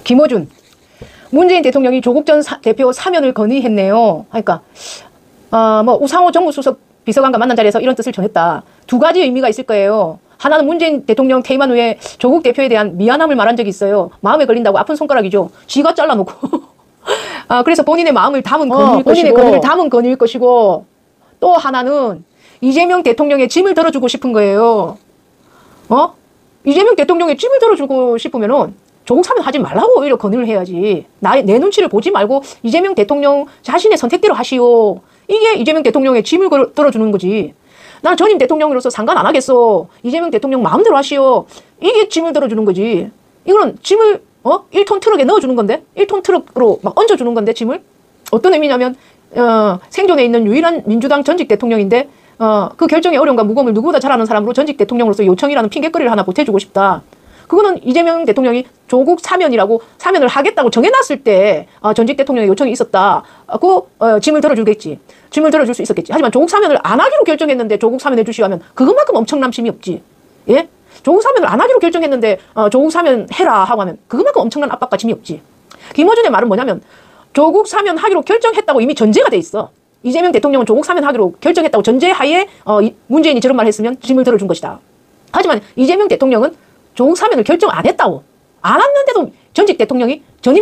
김어준. 문재인 대통령이 조국 전 대표 사면을 건의했네요. 그러니까 뭐 우상호 정무수석 비서관과 만난 자리에서 이런 뜻을 전했다. 두 가지 의미가 있을 거예요. 하나는 문재인 대통령 퇴임한 후에 조국 대표에 대한 미안함을 말한 적이 있어요. 마음에 걸린다고 아픈 손가락이죠. 쥐가 잘라놓고. 그래서 본인의 마음을 담은 건일 것이고, 본인의 건의를 담은 건일 것이고, 또 하나는 이재명 대통령의 짐을 덜어주고 싶은 거예요. 이재명 대통령의 짐을 덜어주고 싶으면은 조국 사면 하지 말라고 오히려 건의를 해야지. 내 눈치를 보지 말고 이재명 대통령 자신의 선택대로 하시오. 이게 이재명 대통령의 짐을 덜어주는 거지. 나는 전임 대통령으로서 상관 안 하겠어. 이재명 대통령 마음대로 하시오. 이게 짐을 덜어주는 거지. 이거는 짐을 1톤 트럭에 넣어주는 건데, 1톤 트럭으로 막 얹어주는 건데, 짐을. 어떤 의미냐면 생존에 있는 유일한 민주당 전직 대통령인데 그 결정의 어려움과 무거움을 누구보다 잘 아는 사람으로 전직 대통령으로서 요청이라는 핑계거리를 하나 보태주고 싶다. 그거는 이재명 대통령이 조국 사면이라고 사면을 하겠다고 정해놨을 때 전직 대통령의 요청이 있었다고 짐을 덜어주겠지. 짐을 덜어줄 수 있었겠지. 하지만 조국 사면을 안 하기로 결정했는데 조국 사면해 주시오 하면 그것만큼 엄청난 짐이 없지. 예? 조국 사면을 안 하기로 결정했는데 조국 사면 해라 하고 하면 그것만큼 엄청난 압박과 짐이 없지. 김어준의 말은 뭐냐면 조국 사면 하기로 결정했다고 이미 전제가 돼 있어. 이재명 대통령은 조국 사면 하기로 결정했다고 전제하에 문재인이 저런 말 했으면 짐을 덜어준 것이다. 하지만 이재명 대통령은 조국 사면을 결정 안 했다고. 안 했는데도 전임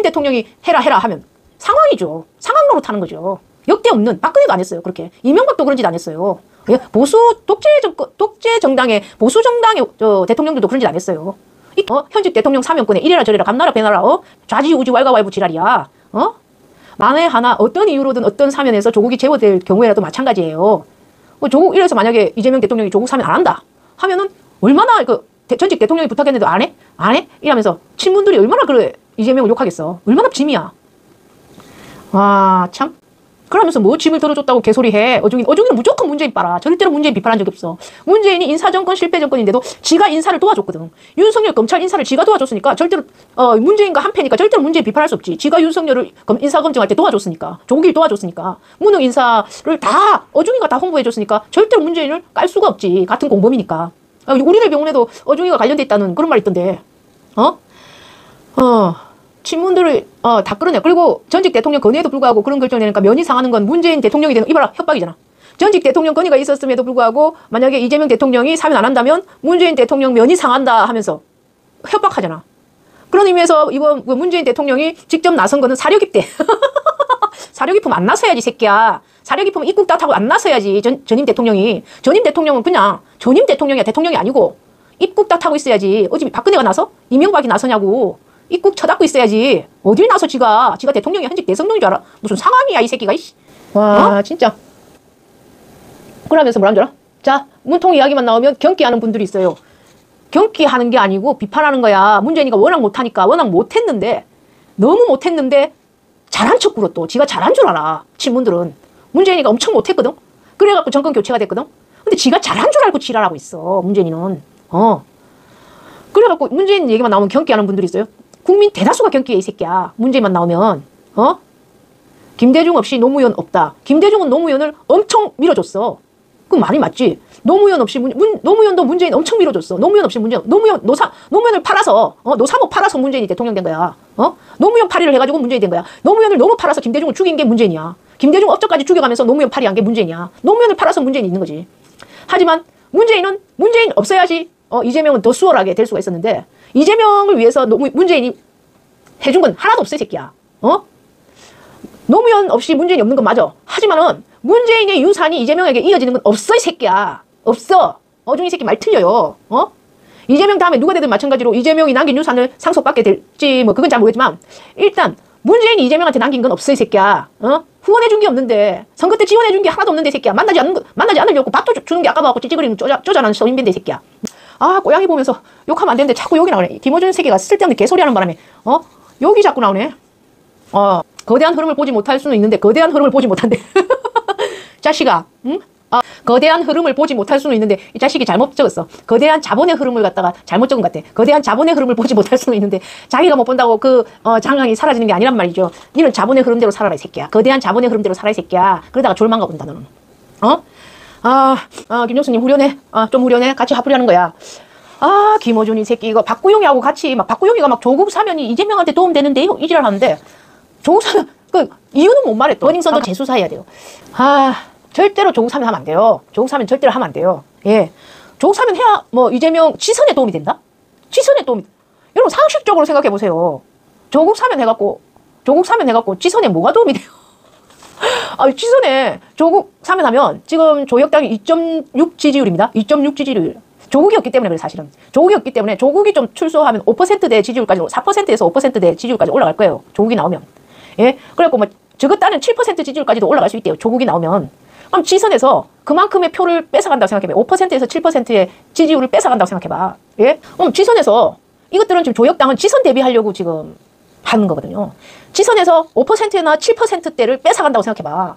대통령이 해라 하면 상황이죠. 상황 노릇하는 거죠. 역대 없는, 박근혜도 안 했어요. 그렇게. 이명박도 그런 짓 안 했어요. 보수 독재 정당의 보수 정당의 대통령들도 그런 짓 안 했어요. 현직 대통령 사면권에 이래라 저래라 감나라 배나라 좌지우지 왈가왈부 지랄이야. 만에 하나 어떤 이유로든 어떤 사면에서 조국이 제거될 경우에라도 마찬가지예요. 조국 이래서 만약에 이재명 대통령이 조국 사면 안 한다 하면은 얼마나 전직 대통령이 부탁했는데도 안 해? 안 해? 이러면서 친문들이 얼마나 그래 이재명을 욕하겠어. 얼마나 짐이야. 와 참. 그러면서 뭐 짐을 덜어줬다고 개소리해. 어중이는 무조건 문재인 빨아. 절대로 문재인 비판한 적이 없어. 문재인이 인사정권 실패 정권인데도 지가 인사를 도와줬거든. 윤석열 검찰 인사를 지가 도와줬으니까 절대로 문재인과 한패니까 절대로 문재인 비판할 수 없지. 지가 윤석열을 인사검증할 때 도와줬으니까. 조국일 도와줬으니까. 무능 인사를 다 어중이가 다 홍보해줬으니까 절대로 문재인을 깔 수가 없지. 같은 공범이니까. 우리들 병원에도 어중이가 관련돼 있다는 그런 말이 있던데. 친문들을 다 끌어내. 그리고 전직 대통령 건의에도 불구하고 그런 결정을 내니까 면이 상하는 건 문재인 대통령이 되는 이봐라 협박이잖아. 전직 대통령 건의가 있었음에도 불구하고 만약에 이재명 대통령이 사면 안 한다면 문재인 대통령 면이 상한다 하면서 협박하잖아. 그런 의미에서 이번 문재인 대통령이 직접 나선 거는 사려 깊대. 사려 깊으면 안 나서야지 새끼야. 사려 깊으면 입국 따타고 안 나서야지 전임 대통령이. 전임 대통령은 그냥 전임 대통령이야. 대통령이 아니고 입국 따타고 있어야지. 어차피 박근혜가 나서? 이명박이 나서냐고. 입국 쳐닫고 있어야지. 어딜 나서 지가 대통령이 현직 대통령인 줄 알아. 무슨 상황이야 이 새끼가. 와 진짜. 그러면서 뭐라는 줄 알아? 자 문통 이야기만 나오면 경기하는 분들이 있어요. 경기하는 게 아니고 비판하는 거야. 문재인이가 워낙 못하니까. 워낙 못했는데 너무 못했는데 잘한 척 굴어 또. 지가 잘한 줄 알아. 친문들은. 문재인이가 엄청 못했거든. 그래갖고 정권 교체가 됐거든. 근데 지가 잘한 줄 알고 지랄하고 있어. 문재인은. 그래갖고 문재인 얘기만 나오면 경기하는 분들이 있어요. 국민 대다수가 경기해 이 새끼야. 문재인만 나오면. 김대중 없이 노무현 없다. 김대중은 노무현을 엄청 밀어줬어. 그 말이 맞지. 노무현 없이 노무현도 문재인 엄청 밀어줬어. 노무현 없이 노무현을 팔아서 노사모 팔아서 문재인이 대통령 된 거야. 노무현 팔이를 해가지고 문재인이 된 거야. 노무현을 너무 팔아서 김대중을 죽인 게 문재인이야. 김대중 업적까지 죽여가면서 노무현 팔이 한 게 문재인이야. 노무현을 팔아서 문재인이 있는 거지. 하지만 문재인 없어야지 이재명은 더 수월하게 될 수가 있었는데 이재명을 위해서 문재인이 해준 건 하나도 없어 이 새끼야. 노무현 없이 문재인이 없는 건 맞아. 하지만은 문재인의 유산이 이재명에게 이어지는 건 없어 이 새끼야. 없어. 어중이 새끼 말 틀려요. 이재명 다음에 누가 되든 마찬가지로 이재명이 남긴 유산을 상속받게 될지 뭐 그건 잘 모르겠지만 일단 문재인이 이재명한테 남긴 건 없어 이 새끼야. 후원해준 게 없는데 선거 때 지원해준 게 하나도 없는데 이 새끼야. 만나지 않으려고 밥도 주는 게 아까워갖고 찌찌거리는 쪼잔한 서인빈데 이 새끼야. 고양이 보면서 욕하면 안 되는데 자꾸 욕이 나오네. 김어준 새끼가 쓸데없는 개소리하는 바람에 욕이 자꾸 나오네. 거대한 흐름을 보지 못할 수는 있는데 거대한 흐름을 보지 못한대. 자식아, 응? 거대한 흐름을 보지 못할 수는 있는데 이 자식이 잘못 적었어. 거대한 자본의 흐름을 갖다가 잘못 적은 것 같아. 거대한 자본의 흐름을 보지 못할 수는 있는데 자기가 못 본다고 그 장황이 사라지는 게 아니란 말이죠. 니는 자본의 흐름대로 살아라 이 새끼야. 거대한 자본의 흐름대로 살아 이 새끼야. 그러다가 졸망가 본다 너는. 김종수님 후련해. 좀 후련해. 같이 화풀이하는 거야. 아, 김어준이 새끼 이거 박구용이하고 같이 막 박구용이가 막 조국 사면이 이재명한테 도움되는데요? 이지랄 하는데 조국 사면 그 이유는 못 말했다. 원인선도 재수사해야 돼요. 아, 절대로 조국 사면 하면 안 돼요. 조국 사면 절대로 하면 안 돼요. 예. 조국 사면 해야 뭐 이재명 지선에 도움이 된다? 지선에 도움이. 여러분 상식적으로 생각해 보세요. 조국 사면 해갖고 지선에 뭐가 도움이 돼요? 아, 지선에 조국 사면하면 지금 조혁당이 2.6 지지율입니다. 2.6 지지율. 조국이었기 때문에 그래 사실은. 조국이었기 때문에 조국이 좀 출소하면 5%대 지지율까지 4%에서 5%대 지지율까지 올라갈 거예요. 조국이 나오면. 예. 그래갖고 뭐 적었다는 7% 지지율까지도 올라갈 수 있대요. 조국이 나오면. 그럼 지선에서 그만큼의 표를 뺏어간다고 생각해봐. 5%에서 7%의 지지율을 뺏어간다고 생각해봐. 예? 그럼 지선에서 이것들은 지금 조혁당은 지선 대비하려고 지금 하는 거거든요. 지선에서 5%나 7%대를 뺏어간다고 생각해봐.